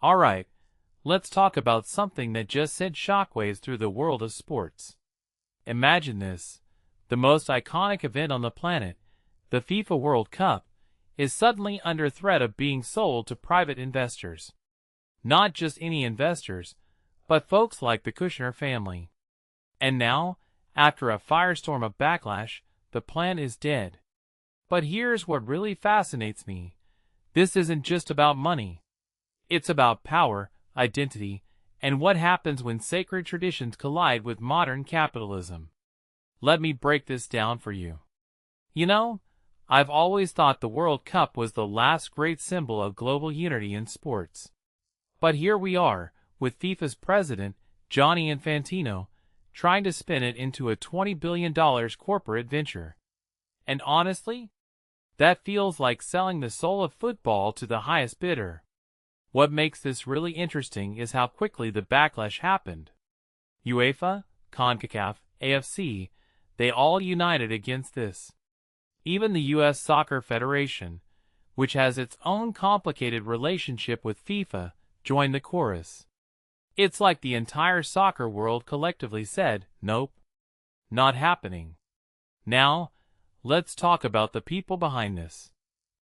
Alright, let's talk about something that just sent shockwaves through the world of sports. Imagine this. The most iconic event on the planet, the FIFA World Cup, is suddenly under threat of being sold to private investors. Not just any investors, but folks like the Kushner family. And now, after a firestorm of backlash, the plan is dead. But here's what really fascinates me. This isn't just about money. It's about power, identity, and what happens when sacred traditions collide with modern capitalism. Let me break this down for you. You know, I've always thought the World Cup was the last great symbol of global unity in sports. But here we are, with FIFA's president, Gianni Infantino, trying to spin it into a $20 billion corporate venture. And honestly, that feels like selling the soul of football to the highest bidder. What makes this really interesting is how quickly the backlash happened. UEFA, CONCACAF, AFC, they all united against this. Even the US Soccer Federation, which has its own complicated relationship with FIFA, joined the chorus. It's like the entire soccer world collectively said, nope, not happening. Now, let's talk about the people behind this.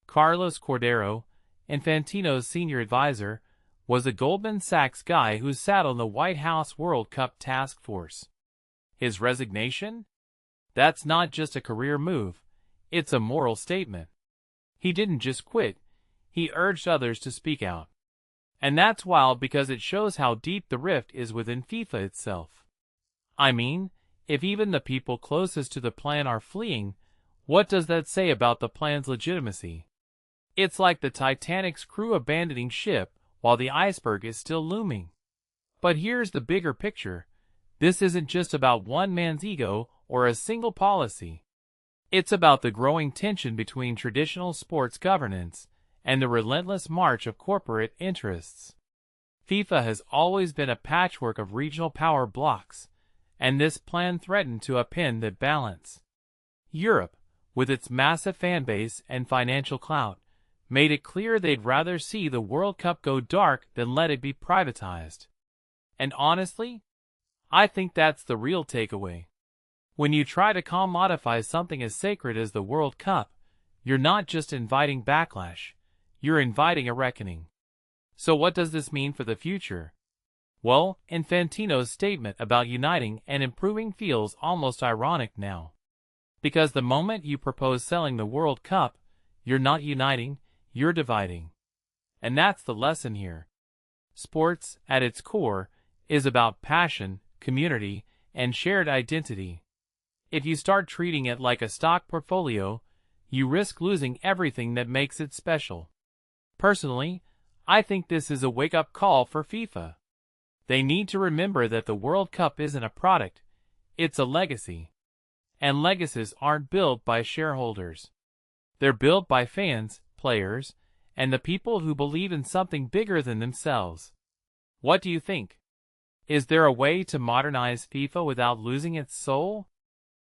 Carlos Cordero, Infantino's senior advisor, was a Goldman Sachs guy who sat on the White House World Cup task force. His resignation? That's not just a career move, it's a moral statement. He didn't just quit, he urged others to speak out. And that's wild because it shows how deep the rift is within FIFA itself. I mean, if even the people closest to the plan are fleeing, what does that say about the plan's legitimacy? It's like the Titanic's crew abandoning ship while the iceberg is still looming. But here's the bigger picture. This isn't just about one man's ego or a single policy. It's about the growing tension between traditional sports governance and the relentless march of corporate interests. FIFA has always been a patchwork of regional power blocks, and this plan threatened to upend that balance. Europe, with its massive fan base and financial clout, made it clear they'd rather see the World Cup go dark than let it be privatized. And honestly, I think that's the real takeaway. When you try to commodify something as sacred as the World Cup, you're not just inviting backlash, you're inviting a reckoning. So what does this mean for the future? Well, Infantino's statement about uniting and improving feels almost ironic now. Because the moment you propose selling the World Cup, you're not uniting, you're dividing. And that's the lesson here. Sports, at its core, is about passion, community, and shared identity. If you start treating it like a stock portfolio, you risk losing everything that makes it special. Personally, I think this is a wake-up call for FIFA. They need to remember that the World Cup isn't a product, it's a legacy. And legacies aren't built by shareholders. They're built by fans, players, and the people who believe in something bigger than themselves. What do you think? Is there a way to modernize FIFA without losing its soul?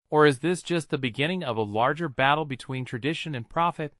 Or is this just the beginning of a larger battle between tradition and profit?